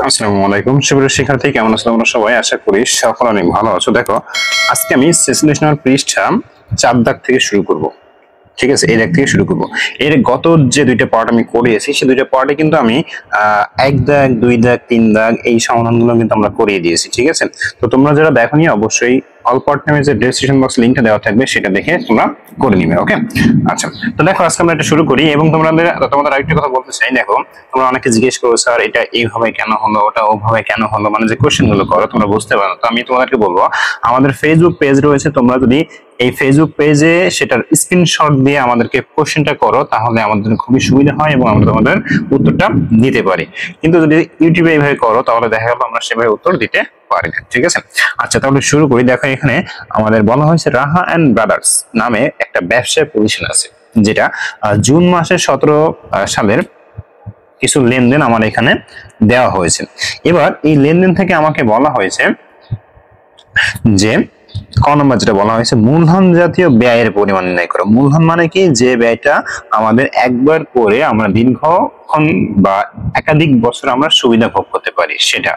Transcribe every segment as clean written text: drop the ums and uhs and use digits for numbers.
আসসালামু আলাইকুম সুপ্রিয় শিক্ষার্থী, কেমন আছো তোমরা সবাই? আশা করি সকলে অনেক ভালো আছো। দেখো, আজকে আমি সেশনেশনাল পৃষ্ঠা 4 দাগ থেকে শুরু করব। ঠিক আছে, এই দাগ থেকে শুরু করব। এর গত যে দুইটা পার্ট আমি করিয়েছি, সেই দুইটা পার্টে কিন্তু আমি 1 দাগ 2 দাগ 3 দাগ এই সমাধানগুলো কিন্তু আমরা করিয়ে দিয়েছি। ঠিক আছে, তো তোমরা যারা দেখোনি অবশ্যই অল পার্ট নামে যে ডেসক্রিপশন বক্স লিংকটা দেওয়া থাকবে সেটা দেখে তোমরা করে নিবে। ওকে, আচ্ছা, তো দেখো আজকে আমরা এটা শুরু করি। এবং তোমাদের আরেকটা কথা বলতে চাই। দেখো, তোমরা অনেকে জিজ্ঞেস করো, স্যার এটা এইভাবে কেন হলো, ওটা ওভাবে কেন হলো, মানে যে কোশ্চেন গুলো করো তোমরা বুঝতে পারো। তো আমি তোমাদেরকে বলবো, আমাদের ফেসবুক পেজ রয়েছে, তোমরা যদি এই ফেসবুক পেজে সেটার স্ক্রিনশট দিয়ে আমাদেরকে কোশ্চেনটা করো তাহলে আমাদের খুবই সুবিধা হয় এবং আমরা তোমাদের উত্তরটা দিতে পারি। কিন্তু যদি ইউটিউবে এইভাবে করো তাহলে দেখা গেল আমরা সেভাবে উত্তর দিতে পারি না। ঠিক আছে, আচ্ছা তাহলে শুরু করি। দেখো, এখানে আমাদের বলা হয়েছে রাহা এন্ড ব্রাদার্স নামে একটা ব্যবসায় প্রতিষ্ঠান আছে, যেটা জুন মাসের 17 সালের কিছু লেনদেন আমার এখানে দেওয়া হয়েছে। এবার এই লেনদেন থেকে আমাকে বলা হয়েছে যে ক নম্বর যেটা বলা হয়েছে, মূলধন জাতীয় ব্যয়ের পরিমাণ নির্ণয় করো। মূলধন মানে কি? যে ব্যয়টা আমাদের একবার করে আমরা দীর্ঘক্ষণ বা একাধিক বছর আমরা সুবিধা ভোগ করতে পারি সেটা,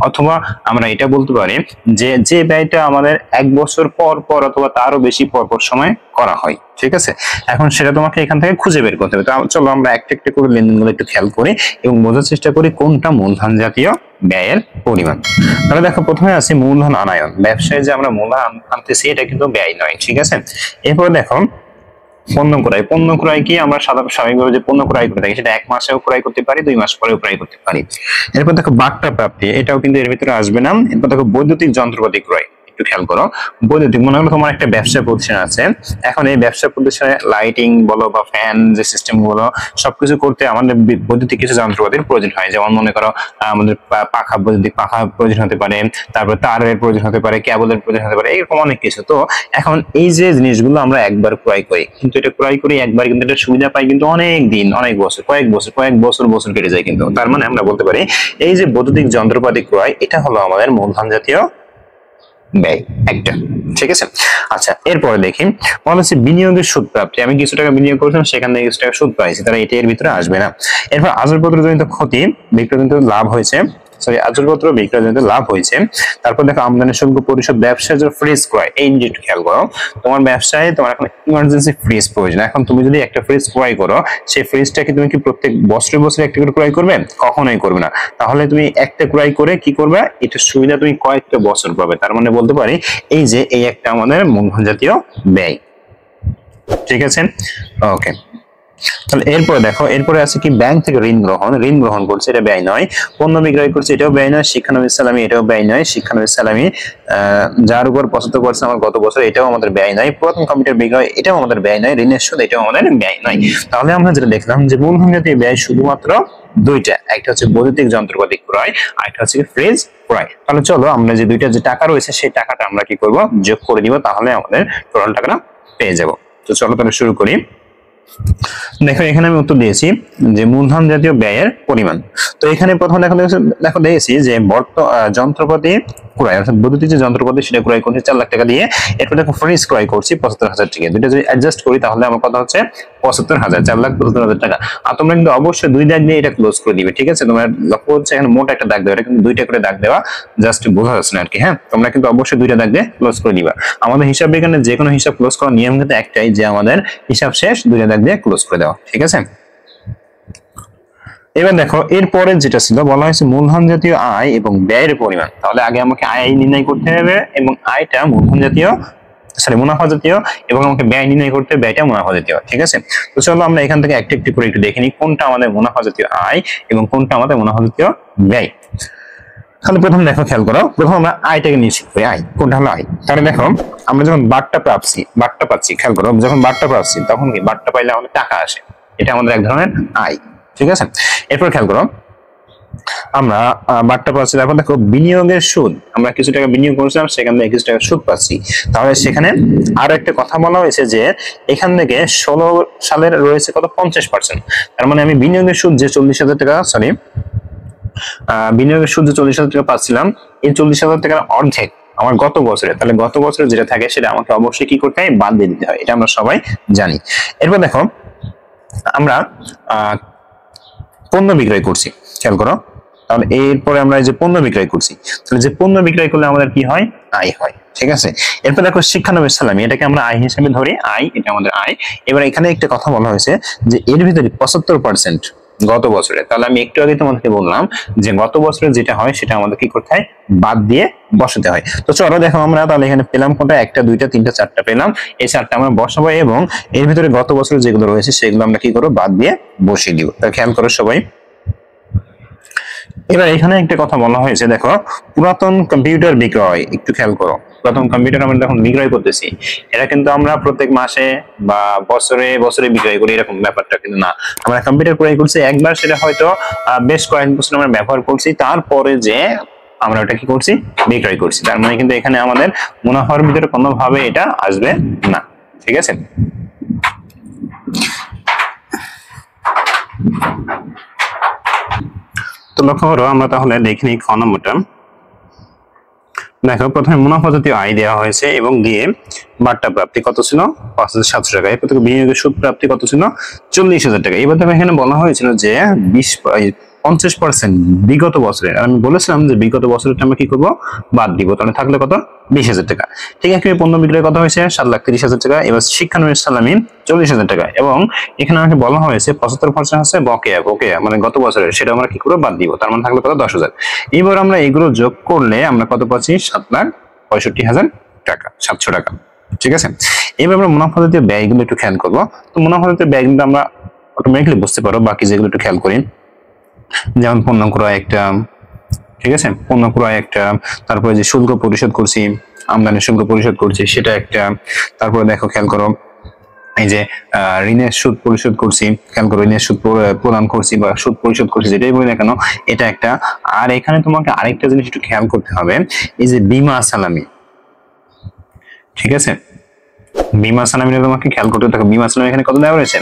অথবা আমরা এটা বলতে পারি যে যে ব্যয়টা আমাদের 1 বছর পর পর অথবা তারও বেশি পর পর সময় করা হয়। ঠিক আছে, এখন সেটা তোমাকে এখান থেকে খুঁজে বের করতে হবে। তো চলো আমরা একটা একটা করে লেনদেনগুলো একটু খেয়াল করি এবং বোঝার চেষ্টা করি কোনটা মূলধন জাতীয় ব্যয়ের পরিমাণ। তাহলে দেখো, প্রথমে আছে মূলধন আনায়ন। ব্যবসায় যে আমরা মূলধন আনতেছি এটা কিন্তু ব্যয় নয়। ঠিক আছে, এরপর দেখো পণ্য ক্রয়। পণ্য ক্রয় কি? আমরা স্বাভাবিকভাবে যে পণ্য ক্রয় করে থাকি সেটা 1 মাসেও ক্রয় করতে পারি, 2 মাস পরেও ক্রয় করতে পারি। এরপর দেখো বাট্টা প্রাপ্তি, এটাও কিন্তু এর ভিতরে আসবে না। এরপর দেখো বৈদ্যুতিক যন্ত্রপাতি ক্রয়। একটু খেয়াল করো, বৈদ্যুতিক, মনে করো তোমার একটা ব্যবসা প্রতিষ্ঠান আছে। এখন এই ব্যবসা প্রতিষ্ঠানে লাইটিং বলো বা ফ্যান যে সিস্টেম গুলো সবকিছু করতে আমাদের বৈদ্যুতিক কিছু যন্ত্রপাতির প্রয়োজন হয়। যেমন মনে করো আমাদের পাখা, বৈদ্যুতিক পাখা প্রয়োজন হতে পারে, তারপর তারের প্রয়োজন হতে পারে, কেবলের প্রয়োজন হতে পারে, এরকম অনেক কিছু। তো এখন এই যে জিনিসগুলো আমরা একবার ক্রয় করি, কিন্তু এটা ক্রয় করি একবার, কিন্তু এটা সুবিধা পাই কিন্তু অনেক দিন, অনেক বছর, কয়েক বছর কেটে যায়। কিন্তু তার মানে আমরা বলতে পারি এই যে বৈদ্যুতিক যন্ত্রপাতি ক্রয়, এটা হলো আমাদের মূলধন জাতীয় ব্যয় একটা। ঠিক আছে, আচ্ছা এরপরে দেখি মনে হচ্ছে বিনিয়োগের সুদ প্রাপ্তি। আমি কিছু টাকা বিনিয়োগ করেছিলাম, সেখান থেকে কিছু টাকা সুদ পাইছি, তাহলে এটা এর ভিতরে আসবে না। এরপর আসবাবপত্রজনিত ক্ষতি, বিক্রয়জনিত লাভ হয়েছে, আসবাবপত্র বিক্রয়জনিত লাভ হয়েছে। তারপর দেখো আমদানি শুল্ক পরিশোধ, ব্যবসায় যে ফ্রিজ ক্রয়, এই জিনিসটা খেয়াল করো। তোমার ব্যবসায় তোমার এখন ইমার্জেন্সি ফ্রিজ প্রয়োজন। এখন তুমি যদি একটা ফ্রিজ ক্রয় করো, সেই ফ্রিজটাকে তুমি কি প্রত্যেক বছরে বছরে একটা করে ক্রয় করবে? কখনোই করবে না। তাহলে তুমি একটা ক্রয় করে কি করবে? এটা সুবিধা তুমি কয়েকটা বছর পাবে। তার মানে বলতে পারি এই যে এই একটা আমাদের মূলধন জাতীয় ব্যয়। ঠিক আছে, ওকে। তাহলে এরপরে দেখো, এরপরে আছে কি ব্যাংক থেকে ঋণ গ্রহণ। ঋণ গ্রহণ করছে, এটা ব্যয় নয়। পণ্য বিক্রয় করছে, এটাও ব্যয় নয়। শিক্ষানবিশ সালামি, এটাও ব্যয় নয়। শিক্ষানবিশ সালামি যার উপর 75% আমার গত বছর, এটাও আমাদের ব্যয় নয়। পুরাতন কম্পিউটার বিক্রয়, এটাও আমাদের ব্যয় নয়। ঋণের সুদ, এটাও আমাদের ব্যয় নয়। তাহলে আমরা যেটা দেখলাম যে মূলধন জাতীয় ব্যয় শুধুমাত্র দুইটা, একটা হচ্ছে বৈদ্যুতিক যন্ত্রপাতি ক্রয়, আর একটা হচ্ছে ফ্রিজ ক্রয়। তাহলে চলো আমরা যে দুইটা যে টাকা রয়েছে সেই টাকাটা আমরা কি করব? যোগ করে দিব, তাহলে আমাদের টোটাল টাকাটা পেয়ে যাব। তো চলো তাহলে শুরু করি। দেখো, এখানে আমি উত্তর দিয়েছি যে মূলধন জাতীয় ব্যয়ের পরিমাণ। তো এখানে প্রথমে দেখো দিয়েছি যে যন্ত্রপাতি ক্রয়, অর্থাৎ বৈদ্যুতিক যে যন্ত্রপাতি সেটা ক্রয় করছি 4 লাখ টাকা দিয়ে। এরপর দেখো ফ্রিজ ক্রয় করছি 75,000 টাকা। দুইটা যদি অ্যাডজাস্ট করি তাহলে আমার কথা হচ্ছে 75,000, 4,75,000 টাকা। আর তোমরা কিন্তু অবশ্যই 2 দাগ দিয়ে এটা ক্লোজ করে দিবে। ঠিক আছে, তোমার লক্ষ্য হচ্ছে এখানে মোট একটা দাগ দেওয়া, এটা কিন্তু 2টা করে দাগ দেওয়া জাস্ট বোঝা যাচ্ছে না আর কি। হ্যাঁ, তোমরা কিন্তু অবশ্যই 2টা দাগ দিয়ে ক্লোজ করে দিবা। আমাদের হিসাব বিজ্ঞানে যে কোনো হিসাব ক্লোজ করার নিয়ম কিন্তু একটাই, যে আমাদের হিসাব শেষ 2টা দাগ দিয়ে ক্লোজ করে দেওয়া। ঠিক আছে, এবার দেখো এরপরে যেটা ছিল বলা হয়েছে মূলধন জাতীয় আয় এবং ব্যয়ের পরিমাণ। তাহলে আগে আমাকে আয় নির্ণয় করতে হবে এবং আয়টা মূলধন জাতীয় মুনাফা জাতীয়, এবং আমাকে ব্যয় নির্ণয় করতে হবে, ব্যয়টা মুনাফা জাতীয়। ঠিক আছে, তো চলো আমরা এখান থেকে একটা একটু করে একটু দেখে নিই কোনটা আমাদের মুনাফা জাতীয় আয় এবং কোনটা আমাদের মুনাফা জাতীয় ব্যয়। তাহলে প্রথম দেখো খেয়াল করো, প্রথম আমরা আয়টাকে নিশ্চিত করি। আয় কোনটা হলো আয়। তাহলে দেখো আমরা যখন বাট্টা পাচ্ছি, খেয়াল করো, যখন বাট্টা পাচ্ছি তখন কি বাট্টা পাইলে আমাদের টাকা আসে, এটা আমাদের এক ধরনের আয়। ঠিক আছে, এরপর খেয়াল করো আমরা বাট্টা পাচ্ছি। তারপর দেখো বিনিয়োগের সুদ, আমরা কিছু টাকা বিনিয়োগ করেছিলাম, সেখান থেকে কিছু টাকা সুদ পাচ্ছি। তাহলে সেখানে আরো একটা কথা বলা হয়েছে যে এখান থেকে 16 সালের রয়েছে কত? 50%। তার মানে আমি বিনিয়োগের সুদ যে 40,000 টাকা, বিনিয়োগের সুদ যে 40,000 টাকা পাচ্ছিলাম, এই 40,000 টাকার অর্ধেক আমার গত বছরে, তাহলে গত বছরে যেটা থাকে সেটা আমাকে অবশ্যই কি করতে হয়? বাদ দিয়ে দিতে হয়। এটা আমরা সবাই জানি। এরপর দেখো আমরা পণ্য বিক্রয় করছি, খেয়াল করো তাহলে এরপরে আমরা এই যে পণ্য বিক্রয় করছি, তাহলে যে পণ্য বিক্রয় করলে আমাদের কি হয়, আয় হয়। ঠিক আছে, এরপর দেখো শিক্ষানবিশ সালামি, এটাকে আমরা আয় হিসেবে ধরি, আয়, এটা আমাদের আয়। এবার এখানে একটা কথা বলা হয়েছে যে এর ভিতরে 75% গত বছরে, তাহলে আমি একটু আগে তোমাদেরকে বললাম যে গত বছরে যেটা হয় সেটা আমাদের কি করতে হয়, বাদ দিয়ে বসাতে হয়। তো চলো দেখো আমরা তাহলে এখানে পেলাম কোনটা, একটা দুইটা তিনটা চারটা পেলাম, এই চারটা আমরা বসাবো এবং এর ভিতরে গত বছরে যেগুলো রয়েছে সেগুলো আমরা কি করবো, বাদ দিয়ে বসিয়ে দিব। তাহলে খেয়াল করো সবাই। এবার এখানে একটা কথা বলা হয়েছে, দেখো পুরাতন কম্পিউটার বিক্রয়, একটু খেয়াল করো, পুরাতন কম্পিউটার আমরা যখন বিক্রয় করতেছি, এটা কিন্তু আমরা প্রত্যেক মাসে বা বছরে বছরে বিক্রয় করি এরকম ব্যাপারটা কিন্তু না। আমরা কম্পিউটার ক্রয় করছি একবার, সেটা হয়তো বেশ কয়েক বছর আমরা ব্যবহার করছি, তারপরে যে আমরা ওটা কি করছি, বিক্রয় করছি। তার মানে কিন্তু এখানে আমাদের মুনাফার ভিতরে কোনোভাবে এটা আসবে না। ঠিক আছে, তো লক্ষ্য করো, আমরা তাহলে দেখে নিই খ নম্বরটা। দেখো প্রথমে মুনাফা জাতীয় আয় দেওয়া হয়েছে এবং দিয়ে বার্তা প্রাপ্তি কত ছিল, 5,700 টাকা। এরপর থেকে বিনিয়োগের সুদ প্রাপ্তি কত ছিল, 40,000 টাকা। এবার দেখো এখানে বলা হয়েছিল যে 50% বিগত বছরের, আমি বলেছিলাম যে বিগত বছরটা আমরা কি করবো, বাদ দিব, তাহলে থাকলে কত, 20,000 টাকা। ঠিক আছে, পণ্য বিক্রয় কত হয়েছে, 7,30,000 টাকা। এবার শিক্ষানবিশ সালামি 40,000 টাকা এবং এখানে আমাকে বলা হয়েছে 75% হচ্ছে বকেয়া, বকেয়া মানে গত বছরের, সেটা আমরা কি করবো, বাদ দিব, তার মানে থাকলে কত, 10,000। এবার আমরা এগুলো যোগ করলে আমরা কত পাচ্ছি, 7,65,000 টাকা, 700 টাকা। ঠিক আছে, এবার আমরা মুনাফা জাতীয় ব্যয়গুলো একটু খেয়াল করবো। তো মুনাফা জাতীয় ব্যয়গুলো আমরা অটোমেটিক্যালি বুঝতে পারো, বাকি যেগুলো একটু খেয়াল করি, যেমন পণ্য ক্রয় একটা, ঠিক আছে, পণ্য ক্রয় একটা, তারপরে যে শুল্ক পরিশোধ করছি, আমদানি শুল্ক পরিশোধ করছি সেটা একটা, তারপরে দেখো খেয়াল করো এই যে ঋণের সুদ পরিশোধ করছি, খেয়াল করো ঋণের সুদ প্রদান করছি বা সুদ পরিশোধ করছি, যেটাই বলি না কেন এটা একটা। আর এখানে তোমাকে আরেকটা জিনিস একটু খেয়াল করতে হবে, এই যে বীমা সালামি, ঠিক আছে, বীমা সালামিটা তোমাকে খেয়াল করতে থাকো। বীমা সালামি এখানে কত দেওয়া রয়েছে,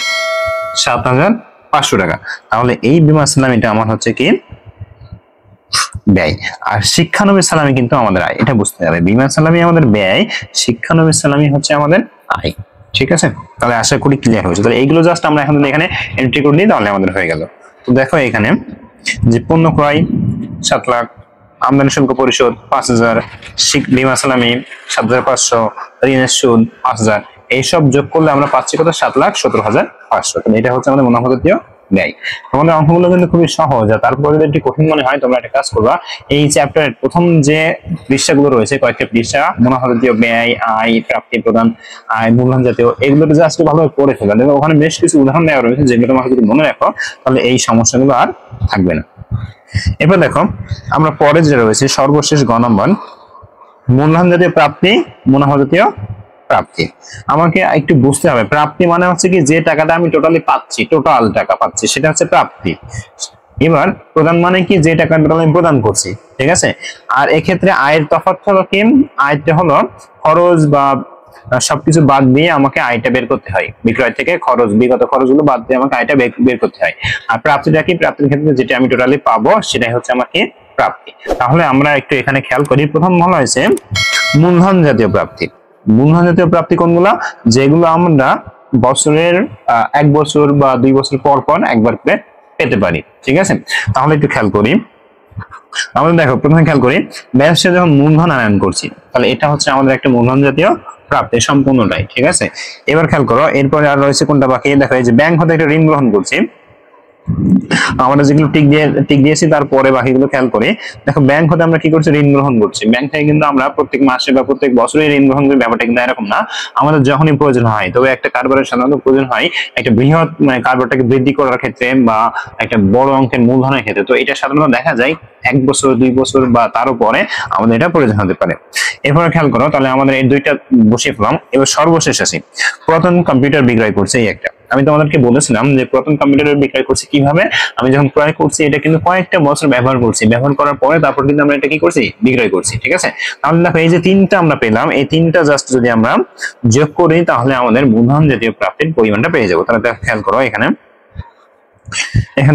7,500 টাকা। তাহলে এই বীমা সালামিটা আমার হচ্ছে কি, ব্যয়, আর শিক্ষানবিশ সালামি কিন্তু আমাদের আয়, এটা বুঝতে হবে। বীমা সালামি আমাদের ব্যয়, শিক্ষানবিশ সালামি হচ্ছে আমাদের আয়। ঠিক আছে, তাহলে আশা করি ক্লিয়ার হয়েছে। তাহলে এইগুলো জাস্ট আমরা এখন এখানে এন্ট্রি করে দিই, তাহলে আমাদের হয়ে গেল। তো দেখো এখানে যে পণ্য ক্রয় 7 লাখ, আমদানি শুল্ক পরিশোধ 5,000, বীমা সালামি 7,500, ঋণের সুদ 5,000, এইসব যোগ করলে আমরা পাচ্ছি কত, 7,17,500। এটা হচ্ছে আমাদের মুনাফা জাতীয় ব্যয়। তোমাদের অঙ্কগুলো কিন্তু খুবই সহজ, আর তারপরে যদি একটু কঠিন মনে হয় তোমরা একটা কাজ করবা, এই চ্যাপ্টারের প্রথম যে পৃষ্ঠাগুলো রয়েছে, কয়েকটা পৃষ্ঠা, মুনাফা জাতীয় ব্যয়, আয়, প্রাপ্তি, প্রদান, আয়, মূলধন জাতীয়, এগুলো জাস্ট ভালোভাবে পড়ে ফেলা। দেখো ওখানে বেশ কিছু উদাহরণ দেওয়া রয়েছে, যেগুলো তোমাকে যদি মনে রাখো তাহলে এই সমস্যাগুলো আর থাকবে না। এবার দেখো আমরা পরে যে রয়েছে সর্বশেষ গ নম্বর, মূলধন জাতীয় প্রাপ্তি, মুনাফা জাতীয় প্রাপ্তি। আমাকে একটু বুঝতে হবে, প্রাপ্তি মানে হচ্ছে কি, যে টাকাটা আমি টোটালি পাচ্ছি, টোটাল টাকা পাচ্ছি, সেটা হচ্ছে প্রাপ্তি। এবার প্রদান মানে কি, যে টাকাটা আমি প্রদান করছি। ঠিক আছে, আর এক্ষেত্রে আয়ের তফাৎ হলো কি, আয়টা হলো খরচ বা সবকিছু বাদ দিয়ে আমাকে আয়টা বের করতে হয়, বিক্রয় থেকে খরচ, বিগত খরচগুলো বাদ দিয়ে আমাকে আয়টা বের করতে হয়। আর প্রাপ্তিটা কি, প্রাপ্তির ক্ষেত্রে যেটা আমি টোটালি পাবো সেটাই হচ্ছে আমাকে প্রাপ্তি। তাহলে আমরা একটু এখানে খেয়াল করি, প্রথম বলা হয়েছে মূলধন জাতীয় প্রাপ্তি। মূলধন জাতীয় প্রাপ্তি কোনগুলা, যেগুলো আমরা বছরের 1 বছর বা 2 বছর পর পর একবার করে পেতে পারি। ঠিক আছে, তাহলে একটু খেয়াল করি, আমাদের দেখো প্রথমে খেয়াল করি, ব্যবসায় যখন মূলধন আনয়ন করছি, তাহলে এটা হচ্ছে আমাদের একটা মূলধন জাতীয় প্রাপ্তি সম্পূর্ণটাই। ঠিক আছে, এবার খেয়াল করো এরপরে আর রয়েছে কোনটা বাকি, দেখো এই যে ব্যাংক হতে একটা ঋণ গ্রহণ করছি, আমরা যেগুলো টিক দিয়েছি তারপরে বাকিগুলো খেয়াল করে দেখো, ব্যাংক হতে আমরা কি করছি, ঋণ গ্রহণ করছি। ব্যাংক থেকে কিন্তু আমরা প্রত্যেক মাসে বা প্রত্যেক বছরে ঋণ গ্রহণ করি, ব্যাপারটা কিন্তু এরকম না, আমাদের যখনই প্রয়োজন হয়। তবে একটা কারবারের সাধারণত প্রয়োজন হয় একটা বৃহৎ মানে কারবারটাকে বৃদ্ধি করার ক্ষেত্রে বা একটা বড় অঙ্কের মূলধনের ক্ষেত্রে। তো এটা সাধারণত দেখা যায় 1 বছর 2 বছর বা তারও পরে আমাদের এটা প্রয়োজন হতে পারে। এরপরে খেয়াল করো, তাহলে আমাদের এই দুইটা বসিয়ে ফেলাম। এবার সর্বশেষ আসি, পুরাতন কম্পিউটার বিক্রয় করছে, এই একটা আমি তোমাদেরকে বলেছিলাম যে পুরাতন কম্পিউটার বিক্রয় করছি কিভাবে, আমি যখন ক্রয় করছি এটা কিন্তু কয়েকটা বছর ব্যবহার করছি, ব্যবহার করার পরে তারপর কিন্তু আমরা এটা কি করছি, বিক্রয় করছি। ঠিক আছে, তাহলে দেখো এই যে তিনটা আমরা পেলাম, এই তিনটা জাস্ট যদি আমরা যোগ করি তাহলে আমাদের মূলধন জাতীয় প্রাপ্তির পরিমাণটা পেয়ে যাবো। তাহলে দেখো খেয়াল করো, এখানে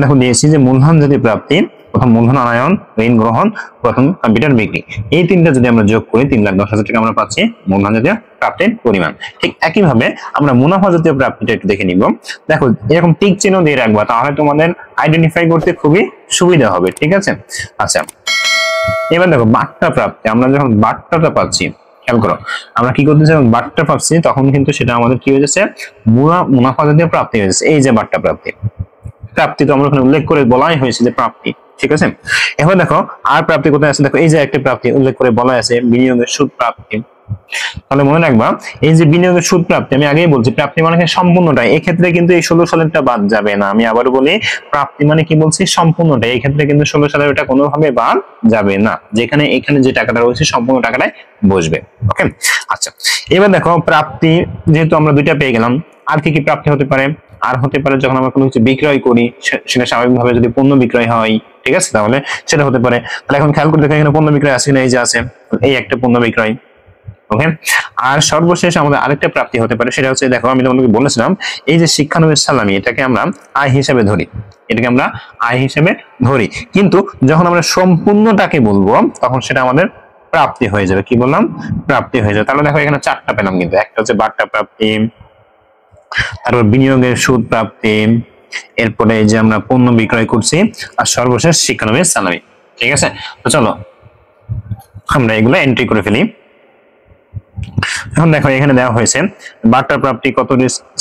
দেখো দিয়েছি যে মূলধন জাতীয় প্রাপ্তি প্রথম মূলধন আনয়ন, ঋণ গ্রহণ, প্রথম কম্পিউটার বিক্রি, এই তিনটা যদি আমরা যোগ করি 3,10,000 টাকা আমরা পাচ্ছি মূলধন জাতীয় প্রাপ্তির পরিমাণ। ঠিক একইভাবে আমরা মুনাফা জাতীয় প্রাপ্তিটা একটু দেখে নিব। দেখো এরকম টিক চিহ্ন দিয়ে রাখবা, তাহলে তোমাদের আইডেন্টিফাই করতে খুবই সুবিধা হবে। ঠিক আছে, আচ্ছা এবার দেখো বাট্টা প্রাপ্তি, আমরা যখন বাট্টাটা পাচ্ছি, খেয়াল করো আমরা কি করতেছি, যখন বাট্টা পাচ্ছি তখন কিন্তু সেটা আমাদের কি হয়ে যাচ্ছে, মুনাফা জাতীয় প্রাপ্তি হয়ে যাচ্ছে। এই যে বাট্টা প্রাপ্তি, প্রাপ্তি তো আমরা ওখানে উল্লেখ করে বলাই হয়েছে যে প্রাপ্তি। ঠিক আছে, এবার দেখো আর প্রাপ্তি কোথায় আছে, দেখো এই যে একটা প্রাপ্তি উল্লেখ করে বলা আছে, বিনিয়োগের সুদ প্রাপ্তি। তাহলে মনে রাখবা এই যে বিনিয়োগের সুদ প্রাপ্তি, আমি আগেই বলছি প্রাপ্তি মানে সম্পূর্ণটাই, এই ক্ষেত্রে কিন্তু এই 16 সালেরটা বাদ যাবে না। আমি আবারও বলি প্রাপ্তি মানে কি বলছি, সম্পূর্ণটাই, এই ক্ষেত্রে কিন্তু 16 সালের ওটা কোনোভাবে বাদ যাবে না, যেখানে এখানে যে টাকাটা রয়েছে সম্পূর্ণ টাকাটাই বসবে। ওকে, আচ্ছা এবার দেখো প্রাপ্তি যেহেতু আমরা দুইটা পেয়ে গেলাম, আর কি কি প্রাপ্তি হতে পারে, আর হতে পারে যখন আমরা কোনো কিছু বিক্রয় করি, সেটা স্বাভাবিকভাবে যদি পণ্য বিক্রয় হয়, ঠিক আছে, তাহলে সেটা হতে পারে। তাহলে এখন খেয়াল করে দেখো এখানে পণ্য বিক্রয় আছে না, এই যে আছে, এই একটা পণ্য বিক্রয়। ওকে, আর সর্বশেষ আমাদের আরেকটা প্রাপ্তি হতে পারে, সেটা হচ্ছে দেখো আমি তোমাকে বলেছিলাম এই যে শিক্ষানবিশ সালামি, এটাকে আমরা আয় হিসেবে ধরি, এটাকে আমরা আয় হিসেবে ধরি, কিন্তু যখন আমরা সম্পূর্ণটাকে বলবো তখন সেটা আমাদের প্রাপ্তি হয়ে যাবে। কি বললাম, প্রাপ্তি হয়ে যাবে। তাহলে দেখো এখানে চারটা পেলাম, কিন্তু একটা হচ্ছে বাট্টা প্রাপ্তি, তারপর বিনিয়োগের সুদ প্রাপ্তি, এরপরে এই যে আমরা পণ্য বিক্রয় করছি, আর সর্বশেষ শিক্ষানবিশ সালামি। ঠিক আছে, তো চলো আমরা এগুলো এন্ট্রি করে ফেলি। এখন দেখো এখানে দেওয়া হয়েছে বাট্টা প্রাপ্তি কত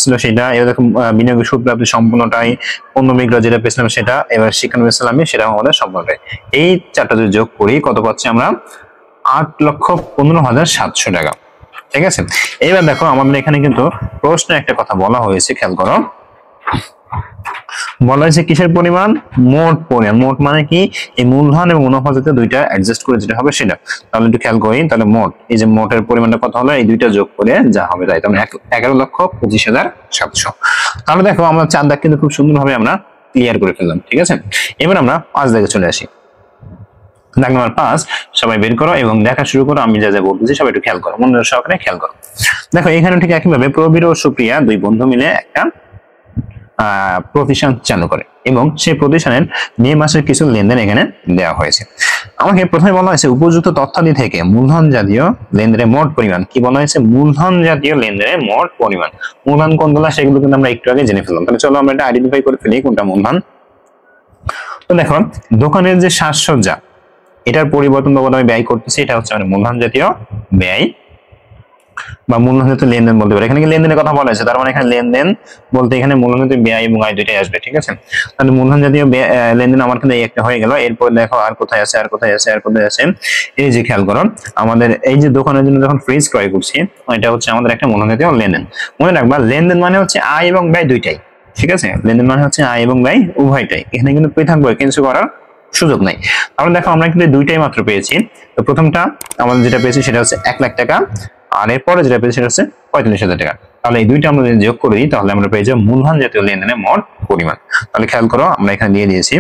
ছিল সেটা, এবার দেখো বিনিয়োগের সুদ প্রাপ্তি সম্পূর্ণটাই, পণ্য বিক্রয় যেটা পেয়েছিলাম সেটা, এবার শিক্ষানবিশ সালামি সেটা আমাদের সম্পূর্ণটাই। এই চারটা যদি যোগ করি কত পাচ্ছি আমরা, 8,15,700 টাকা। ঠিক আছে, এবার দেখো আমাদের এখানে কিন্তু প্রশ্নে একটা কথা বলা হয়েছে, খেয়াল করো, বলা হয়েছে কিসের পরিমাণ, মোট পরিমাণ। মোট মানে কি, এই মূলধন এবং মুনাফা জাতীয় দুইটা অ্যাডজাস্ট করে যেটা হবে সেটা। তাহলে একটু খেয়াল করি, তাহলে মোট, এই যে মোটের পরিমাণটা কত হলো, এই দুইটা যোগ করে যা হবে তাই, তাহলে 11,25,700। তাহলে দেখো আমরা 4 দাগ কিন্তু খুব সুন্দরভাবে আমরা ক্লিয়ার করে ফেললাম। ঠিক আছে, এবার আমরা 5 দাগে চলে আসি। দাগ নাম্বার 5 সবাই বের করো এবং দেখা শুরু করো, আমি যা যা বলতেছি সবাই একটু খেয়াল করো, মনোযোগ সহকারে খেয়াল করো। দেখো এখানে ঠিক একইভাবে প্রবীর ও সুপ্রিয়া দুই বন্ধু মিলে একটা প্রতিষ্ঠান চালু করে এবং সেই প্রতিষ্ঠানের মে মাসের কিছু লেনদেন এখানে দেওয়া হয়েছে। আমাকে প্রথমে বলা হয়েছে উপযুক্ত তথ্যাদি থেকে মূলধন জাতীয় লেনদেনের মোট পরিমাণ। কি বলা হয়েছে, মূলধন জাতীয় লেনদেনের মোট পরিমাণ। মূলধন কোনগুলো সেগুলো কিন্তু আমরা একটু আগে জেনে ফেললাম। তাহলে চলো আমরা এটা আইডেন্টিফাই করে ফেলি কোনটা মূলধন। তো দেখো দোকানের যে সাজসজ্জা, এটার পরিবর্তন বাবদ আমি ব্যয় করতেছি, এটা হচ্ছে আমাদের মূলধন জাতীয় ব্যয় বা মূলধন জাতীয় লেনদেন বলতে পারে। এখানে কি লেনদেনের কথা বলা হয়েছে, তার মানে এখানে লেনদেন বলতে এখানে মূলধন জাতীয় ব্যয় এবং আয় দুইটাই আসবে। ঠিক আছে, তাহলে মূলধন জাতীয় লেনদেন আমার কিন্তু এই একটা হয়ে গেল। এরপর দেখো আর কোথায় আছে, আর কোথায় আছে, আর কোথায় আছে, এই যে খেয়াল করো আমাদের এই যে দোকানের জন্য যখন ফ্রিজ ক্রয় করছি, এটা হচ্ছে আমাদের একটা মূলধন জাতীয় লেনদেন। মনে রাখবা লেনদেন মানে হচ্ছে আয় এবং ব্যয় দুইটাই। ঠিক আছে, লেনদেন মানে হচ্ছে আয় এবং ব্যয় উভয়টাই, এখানে কিন্তু পৃথক বই কিছু করার সুযোগ নাই। তাহলে দেখো আমরা কিন্তু দুইটাই মাত্র পেয়েছি। তো প্রথমটা আমাদের যেটা পেয়েছি সেটা হচ্ছে 1 লাখ টাকা, আর এরপরে যেটা পেয়েছি সেটা হচ্ছে 45,000 টাকা। তাহলে এই দুইটা আমরা যদি যোগ করি তাহলে আমরা পেয়ে যাবো মূলধন জাতীয় লেনদেনের মোট পরিমাণ। তাহলে খেয়াল করো আমরা এখানে দিয়ে দিয়েছি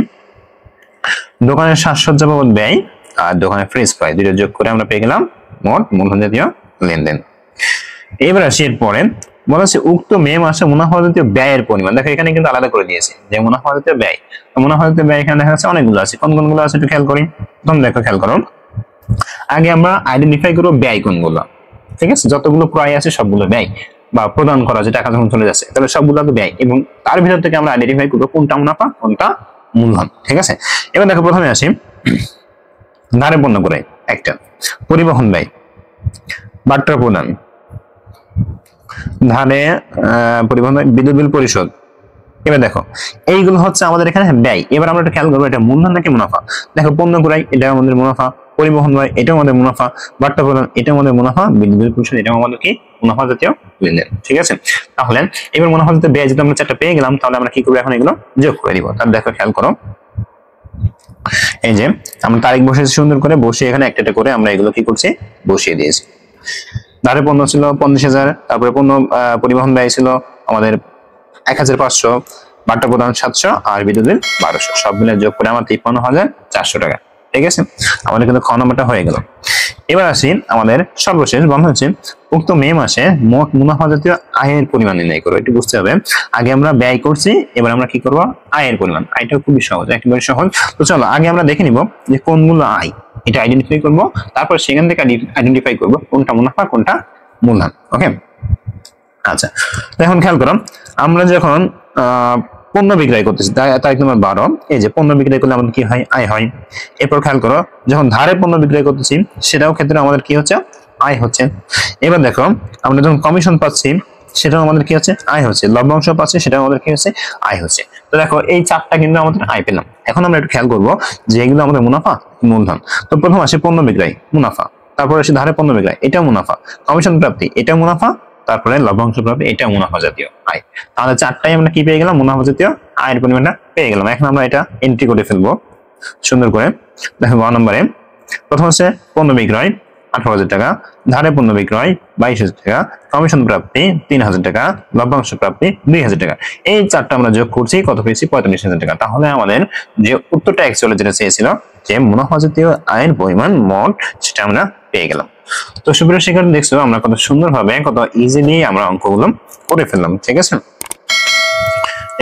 দোকানের সাজসজ্জা বাবদ ব্যয় আর দোকানের ফ্রিজ ক্রয়, দুইটা যোগ করে আমরা পেয়ে গেলাম মোট মূলধন জাতীয় লেনদেন। এবার আসি এরপরে বলা হচ্ছে উক্ত মে মাসে মুনাফা জাতীয় ব্যয়ের পরিমাণ। দেখো এখানে কিন্তু আলাদা করে দিয়েছে যে মুনাফা জাতীয় ব্যয়। মুনাফা জাতীয় ব্যয় এখানে দেখা যাচ্ছে অনেকগুলো আছে, কোন কোনগুলো আছে একটু খেয়াল করি। প্রথম দেখো খেয়াল করো, আগে আমরা আইডেন্টিফাই করবো ব্যয় কোনগুলো। ঠিক আছে, যতগুলো ক্রয় আছে সবগুলো ব্যয় বা প্রদান করা যে টাকা যখন চলে যাচ্ছে, তাহলে সবগুলো তো ব্যয়, এবং তার ভিতর থেকে আমরা আইডেন্টিফাই করবো কোনটা মুনাফা কোনটা মূলধন। ঠিক আছে, এবার দেখো প্রথমে আসি ধারে পণ্য ক্রয়, একটা পরিবহন ব্যয়, বাট্টা প্রদান, ধারে পরিবহন, বিদ্যুৎ বিল পরিশোধ। এবার দেখো এইগুলো হচ্ছে আমাদের এখানে ব্যয়। এবার আমরা একটু খেয়াল করবো এটা মূলধন নাকি মুনাফা। দেখো পণ্য ক্রয় এটা আমাদের মুনাফা, পরিবহন ব্যয় এটাও আমাদের মুনাফা, বাট্টা প্রদান এটাও আমাদের মুনাফা, বিদ্যুৎ বিল পরিশোধ এটাও আমাদের কি মুনাফা জাতীয় লেনদেন। ঠিক আছে, তাহলে এবার মুনাফা জাতীয় ব্যয় যদি আমরা 4টা পেয়ে গেলাম তাহলে আমরা কি করবো, এখন এগুলো যোগ করে দিব। তাহলে দেখো খেয়াল করো এই যে আমরা তারিখ বসেছি সুন্দর করে, বসিয়ে এখানে একটা করে আমরা এগুলো কি করছি বসিয়ে দিয়েছি। ধারে পণ্য ছিল 50,000, তারপরে পণ্য পরিবহন ব্যয় ছিল আমাদের 1,500, বাট্টা প্রদান 700 আর বিদ্যুৎ বিল 1200, সব মিলে যোগ করে আমার 53,400 টাকা। ঠিক আছে, আমাদের কিন্তু খ নম্বরটা হয়ে গেল। এবার আসি আমাদের সর্বশেষ বন্ধ হচ্ছে উক্ত মে মাসে মোট মুনাফা জাতীয় আয়ের পরিমাণ নির্ণয় করো। এটি বুঝতে হবে, আগে আমরা ব্যয় করছি, এবার আমরা কি করব, আয়ের পরিমাণ। আয়টা খুবই সহজ, একেবারে সহজ। তো চলো আগে আমরা দেখে নিব যে কোনগুলো আয়, এটা আইডেন্টিফাই করব, তারপর সেখান থেকে আইডেন্টিফাই করব কোনটা মুনাফা কোনটা মূলধন। ওকে, আচ্ছা এখন খেয়াল করো, আমরা যখন পণ্য বিক্রয় করতেছি, তারিখ নম্বর 12, এই যে পণ্য বিক্রয় করলে আমাদের কি হয়, আয় হয়। এরপর খেয়াল করো, যখন ধারে পণ্য বিক্রয় করতেছি সেটাও ক্ষেত্রে আমাদের কি হচ্ছে, আয় হচ্ছে। এবার দেখো আমরা যখন কমিশন পাচ্ছি সেটাও আমাদের কি হচ্ছে, আয় হচ্ছে। লভ্যাংশ পাচ্ছি সেটাও আমাদের কি হচ্ছে, আয় হচ্ছে। তো দেখো এই চারটা কিন্তু আমাদের আয় পেলাম। এখন আমরা একটু খেয়াল করবো যে এগুলো আমাদের মুনাফা মূলধন। তো প্রথম আসে পণ্য বিক্রয়, মুনাফা। তারপর আসে ধারে পণ্য বিক্রয়, এটাও মুনাফা। কমিশন প্রাপ্তি, এটাও মুনাফা। তারপরে লভ্যাংশ প্রাপ্তি, এটা মুনাফা জাতীয় আয়। তাহলে চারটাই আমরা কি পেয়ে গেলাম, মুনাফা জাতীয় আয়ের পরিমাণটা পেয়ে গেলাম। এখন আমরা এটা এন্ট্রি করে ফেলবো সুন্দর করে। দেখো 1 নম্বরে প্রথম হচ্ছে পণ্য বিক্রয় 18,000 টাকা, ধারে পণ্য বিক্রয় 22,000 টাকা, কমিশন প্রাপ্তি 3,000 টাকা, লভ্যাংশ প্রাপ্তি 2,000 টাকা। এই চারটা আমরা যোগ করছি, কত পেয়েছি, 45,000 টাকা। তাহলে আমাদের যে উত্তরটা অ্যাকচুয়ালি যেটা চেয়েছিল যে মুনাফা জাতীয় আয়ের পরিমাণ মোট, সেটা আমরা পেয়ে গেলাম। তো সুপ্রিয় শিক্ষার্থী, দেখছো আমরা কত সুন্দরভাবে কত ইজিলি আমরা অঙ্কগুলো করে ফেললাম। ঠিক আছে,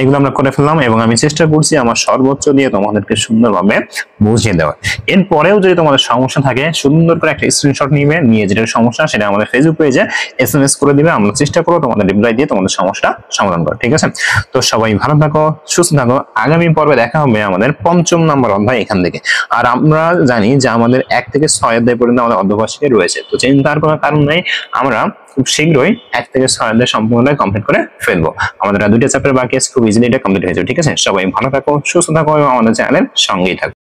এগুলো আমরা করে ফেললাম এবং আমি চেষ্টা করছি আমার সর্বোচ্চ দিয়ে তোমাদেরকে সুন্দরভাবে বুঝিয়ে দেওয়া। এরপরেও যদি তোমাদের সমস্যা থাকে সুন্দর করে একটা স্ক্রিনশট নিয়ে যেটা সমস্যা সেটা আমাদের ফেসবুক পেজে SMS করে দিবে। আমরা চেষ্টা করবো তোমাদের রিপ্লাই দিয়ে তোমাদের সমস্যা সমাধান করা। ঠিক আছে, তো সবাই ভালো থাকো, সুস্থ থাকো। আগামী পর্বে দেখা হবে আমাদের 5ম নম্বর অধ্যায় এখান থেকে। আর আমরা জানি যে আমাদের 1 থেকে 6 অধ্যায় পর্যন্ত আমাদের অর্ধবার্ষিকী রয়েছে। তো চিন্তার কোনো কারণ নেই, আমরা খুব শীঘ্রই 1 থেকে 6 অধ্যায় সম্পূর্ণটাই কমপ্লিট করে ফেলবো। আমাদের আর 2টা চ্যাপ্টার বাকি আছে, খুব ইজিলি এটা কমপ্লিট হয়ে যাবে। ঠিক আছে, সবাই ভালো থাকো, সুস্থ থাকো এবং আমাদের চ্যানেলের সঙ্গেই থাকো।